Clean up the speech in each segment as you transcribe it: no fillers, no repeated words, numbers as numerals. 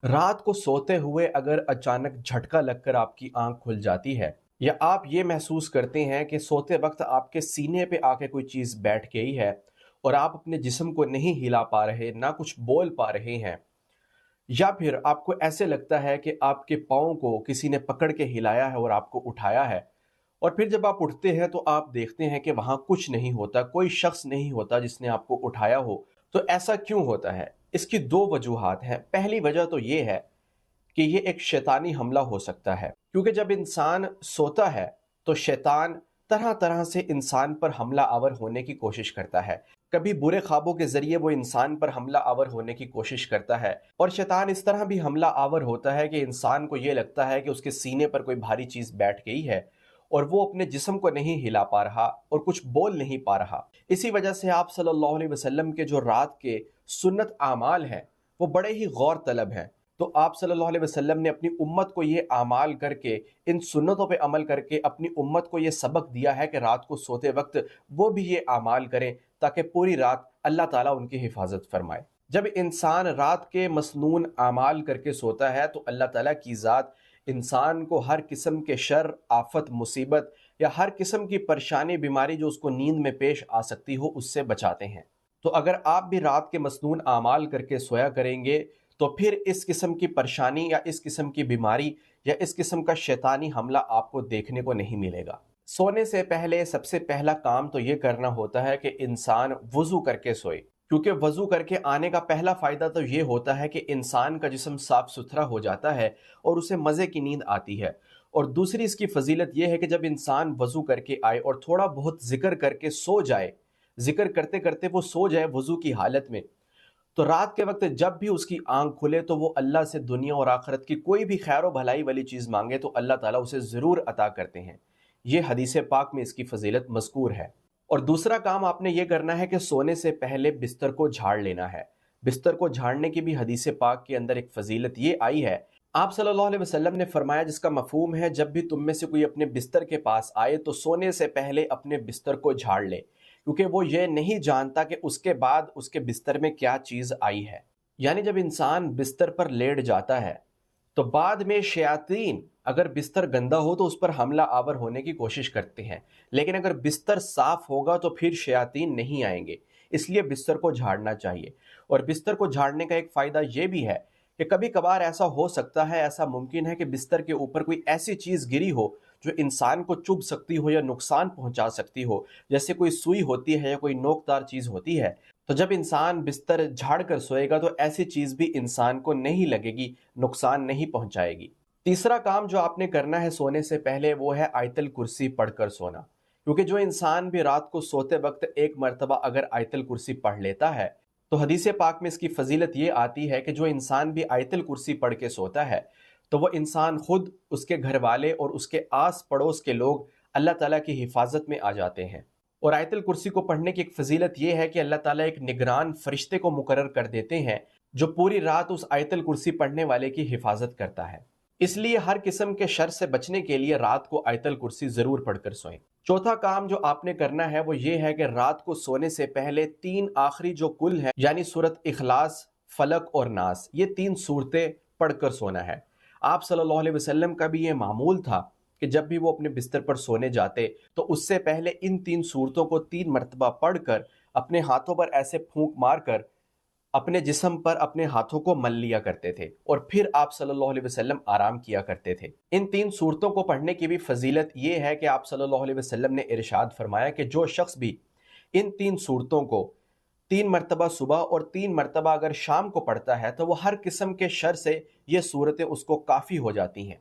رات کو سوتے ہوئے اگر اچانک جھٹکا لگ کر آپ کی آنکھ کھل جاتی ہے، یا آپ یہ محسوس کرتے ہیں کہ سوتے وقت آپ کے سینے پہ آ کے کوئی چیز بیٹھ گئی ہے اور آپ اپنے جسم کو نہیں ہلا پا رہے، نہ کچھ بول پا رہے ہیں، یا پھر آپ کو ایسے لگتا ہے کہ آپ کے پاؤں کو کسی نے پکڑ کے ہلایا ہے اور آپ کو اٹھایا ہے، اور پھر جب آپ اٹھتے ہیں تو آپ دیکھتے ہیں کہ وہاں کچھ نہیں ہوتا، کوئی شخص نہیں ہوتا جس نے آپ کو اٹھایا ہو، تو ایسا کیوں ہوتا ہے؟ اس کی دو وجوہات ہیں۔ پہلی وجہ تو یہ ہے کہ یہ ایک شیطانی حملہ ہو سکتا ہے، کیونکہ جب انسان سوتا ہے تو شیطان طرح طرح سے انسان پر حملہ آور ہونے کی کوشش کرتا ہے۔ کبھی برے خوابوں کے ذریعے وہ انسان پر حملہ آور ہونے کی کوشش کرتا ہے، اور شیطان اس طرح بھی حملہ آور ہوتا ہے کہ انسان کو یہ لگتا ہے کہ اس کے سینے پر کوئی بھاری چیز بیٹھ گئی ہے اور وہ اپنے جسم کو نہیں ہلا پا رہا اور کچھ بول نہیں پا رہا۔ اسی وجہ سے آپ صلی اللہ علیہ وسلم کے جو رات کے سنت اعمال ہیں وہ بڑے ہی غور طلب ہیں۔ تو آپ صلی اللہ علیہ وسلم نے اپنی امت کو یہ اعمال کر کے، ان سنتوں پہ عمل کر کے اپنی امت کو یہ سبق دیا ہے کہ رات کو سوتے وقت وہ بھی یہ اعمال کریں تاکہ پوری رات اللہ تعالیٰ ان کی حفاظت فرمائے۔ جب انسان رات کے مسنون اعمال کر کے سوتا ہے تو اللہ تعالیٰ کی ذات انسان کو ہر قسم کے شر، آفت، مصیبت یا ہر قسم کی پریشانی، بیماری جو اس کو نیند میں پیش آ سکتی ہو، اس سے بچاتے ہیں۔ تو اگر آپ بھی رات کے مسنون اعمال کر کے سویا کریں گے تو پھر اس قسم کی پریشانی یا اس قسم کی بیماری یا اس قسم کا شیطانی حملہ آپ کو دیکھنے کو نہیں ملے گا۔ سونے سے پہلے سب سے پہلا کام تو یہ کرنا ہوتا ہے کہ انسان وضو کر کے سوئے، کیونکہ وضو کر کے آنے کا پہلا فائدہ تو یہ ہوتا ہے کہ انسان کا جسم صاف ستھرا ہو جاتا ہے اور اسے مزے کی نیند آتی ہے۔ اور دوسری اس کی فضیلت یہ ہے کہ جب انسان وضو کر کے آئے اور تھوڑا بہت ذکر کر کے سو جائے، ذکر کرتے کرتے وہ سو جائے وضو کی حالت میں، تو رات کے وقت جب بھی اس کی آنکھ کھلے تو وہ اللہ سے دنیا اور آخرت کی کوئی بھی خیر و بھلائی والی چیز مانگے تو اللہ تعالیٰ اسے ضرور عطا کرتے ہیں۔ یہ حدیث پاک میں اس کی فضیلت مذکور ہے۔ اور دوسرا کام آپ نے یہ کرنا ہے کہ سونے سے پہلے بستر کو جھاڑ لینا ہے۔ بستر کو جھاڑنے کی بھی حدیث پاک کے اندر ایک فضیلت یہ آئی ہے۔ آپ صلی اللہ علیہ وسلم نے فرمایا، جس کا مفہوم ہے جب بھی تم میں سے کوئی اپنے بستر کے پاس آئے تو سونے سے پہلے اپنے بستر کو جھاڑ لے، کیونکہ وہ یہ نہیں جانتا کہ اس کے بعد اس کے بستر میں کیا چیز آئی ہے۔ یعنی جب انسان بستر پر لیٹ جاتا ہے تو بعد میں شیاطین اگر بستر گندا ہو تو اس پر حملہ آور ہونے کی کوشش کرتے ہیں، لیکن اگر بستر صاف ہوگا تو پھر شیاطین نہیں آئیں گے۔ اس لیے بستر کو جھاڑنا چاہیے۔ اور بستر کو جھاڑنے کا ایک فائدہ یہ بھی ہے کہ کبھی کبھار ایسا ہو سکتا ہے، ایسا ممکن ہے کہ بستر کے اوپر کوئی ایسی چیز گری ہو جو انسان کو چبھ سکتی ہو یا نقصان پہنچا سکتی ہو، جیسے کوئی سوئی ہوتی ہے یا کوئی نوکدار چیز ہوتی ہے۔ تو جب انسان بستر جھاڑ کر سوئے گا تو ایسی چیز بھی انسان کو نہیں لگے گی، نقصان نہیں پہنچائے گی۔ تیسرا کام جو آپ نے کرنا ہے سونے سے پہلے وہ ہے آیت الکرسی پڑھ کر سونا، کیونکہ جو انسان بھی رات کو سوتے وقت ایک مرتبہ اگر آیت الکرسی پڑھ لیتا ہے تو حدیث پاک میں اس کی فضیلت یہ آتی ہے کہ جو انسان بھی آیت الکرسی پڑھ کے سوتا ہے تو وہ انسان خود، اس کے گھر والے اور اس کے آس پڑوس کے لوگ اللہ تعالیٰ کی حفاظت میں آ جاتے ہیں۔ اور آیت الکرسی کو پڑھنے کی ایک فضیلت یہ ہے کہ اللہ تعالیٰ ایک نگران فرشتے کو مقرر کر دیتے ہیں جو پوری رات اس آیت الکرسی پڑھنے والے کی حفاظت کرتا ہے۔ اس لیے ہر قسم کے شر سے بچنے کے لیے رات کو آیت الکرسی ضرور پڑھ کر سوئیں۔ چوتھا کام جو آپ نے کرنا ہے وہ یہ ہے کہ رات کو سونے سے پہلے 3 آخری جو کل ہیں، یعنی سورۃ اخلاص، فلق اور ناس، یہ 3 صورتیں پڑھ کر سونا ہے۔ آپ صلی اللہ علیہ وسلم کا بھی یہ معمول تھا کہ جب بھی وہ اپنے بستر پر سونے جاتے تو اس سے پہلے ان 3 صورتوں کو 3 مرتبہ پڑھ کر اپنے ہاتھوں پر ایسے پھونک مار کر اپنے جسم پر اپنے ہاتھوں کو مل لیا کرتے تھے، اور پھر آپ صلی اللہ علیہ وسلم آرام کیا کرتے تھے۔ ان 3 صورتوں کو پڑھنے کی بھی فضیلت یہ ہے کہ آپ صلی اللہ علیہ وسلم نے ارشاد فرمایا کہ جو شخص بھی ان 3 صورتوں کو 3 مرتبہ صبح اور 3 مرتبہ اگر شام کو پڑھتا ہے تو وہ ہر قسم کے شر سے یہ صورتیں اس کو کافی ہو جاتی ہیں۔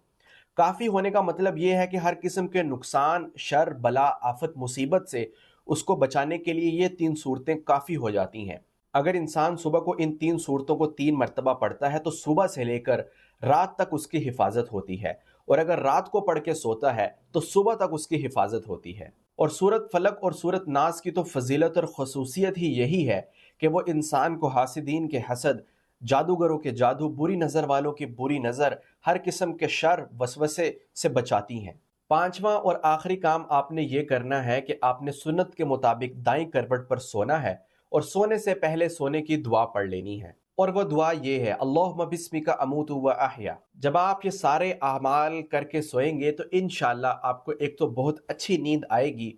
کافی ہونے کا مطلب یہ ہے کہ ہر قسم کے نقصان، شر، بلا، آفت، مصیبت سے اس کو بچانے کے لیے یہ 3 صورتیں کافی ہو جاتی ہیں۔ اگر انسان صبح کو ان 3 صورتوں کو 3 مرتبہ پڑھتا ہے تو صبح سے لے کر رات تک اس کی حفاظت ہوتی ہے، اور اگر رات کو پڑھ کے سوتا ہے تو صبح تک اس کی حفاظت ہوتی ہے۔ اور سورۃ فلق اور سورۃ ناس کی تو فضیلت اور خصوصیت ہی یہی ہے کہ وہ انسان کو حاسدین کے حسد، جادوگروں کے جادو، بری نظر والوں کی بری نظر، ہر قسم کے شر، وسوسے سے بچاتی ہیں۔ 5واں اور آخری کام آپ نے یہ کرنا ہے کہ آپ نے سنت کے مطابق دائیں کروٹ پر سونا ہے اور سونے سے پہلے سونے کی دعا پڑھ لینی ہے۔ اور وہ دعا یہ ہے، اللہم بسمک اموت و احیا۔ جب آپ یہ سارے اعمال کر کے سوئیں گے تو انشاءاللہ آپ کو ایک تو بہت اچھی نیند آئے گی،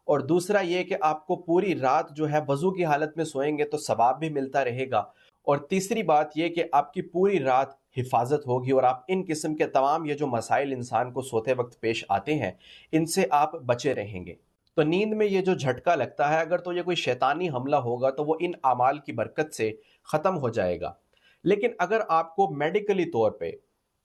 اور دوسرا یہ کہ آپ کو پوری رات جو ہے وضو کی حالت میں سوئیں گے تو ثواب بھی ملتا رہے گا، اور تیسری بات یہ کہ آپ کی پوری رات حفاظت ہوگی، اور آپ ان قسم کے تمام یہ جو مسائل انسان کو سوتے وقت پیش آتے ہیں ان سے آپ بچے رہیں گے۔ تو نیند میں یہ جو جھٹکا لگتا ہے، اگر تو یہ کوئی شیطانی حملہ ہوگا تو وہ ان اعمال کی برکت سے ختم ہو جائے گا، لیکن اگر آپ کو میڈیکلی طور پہ،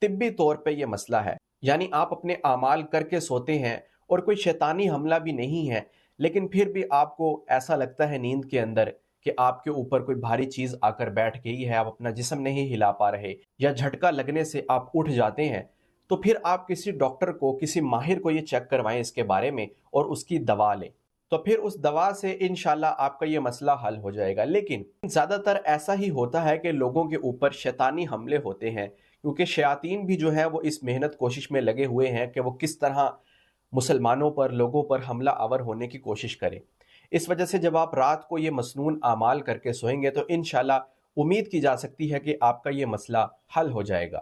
طبی طور پہ یہ مسئلہ ہے، یعنی آپ اپنے اعمال کر کے سوتے ہیں اور کوئی شیطانی حملہ بھی نہیں ہے، لیکن پھر بھی آپ کو ایسا لگتا ہے نیند کے اندر کہ آپ کے اوپر کوئی بھاری چیز آ کر بیٹھ گئی ہے، آپ اپنا جسم نہیں ہلا پا رہے، یا جھٹکا لگنے سے آپ اٹھ جاتے ہیں، تو پھر آپ کسی ڈاکٹر کو، کسی ماہر کو یہ چیک کروائیں اس کے بارے میں، اور اس کی دوا لیں، تو پھر اس دوا سے انشاءاللہ آپ کا یہ مسئلہ حل ہو جائے گا۔ لیکن زیادہ تر ایسا ہی ہوتا ہے کہ لوگوں کے اوپر شیطانی حملے ہوتے ہیں، کیونکہ شیاطین بھی جو ہے وہ اس محنت کوشش میں لگے ہوئے ہیں کہ وہ کس طرح مسلمانوں پر، لوگوں پر حملہ آور ہونے کی کوشش کریں۔ اس وجہ سے جب آپ رات کو یہ مسنون اعمال کر کے سوئیں گے تو انشاءاللہ امید کی جا سکتی ہے کہ آپ کا یہ مسئلہ حل ہو جائے گا۔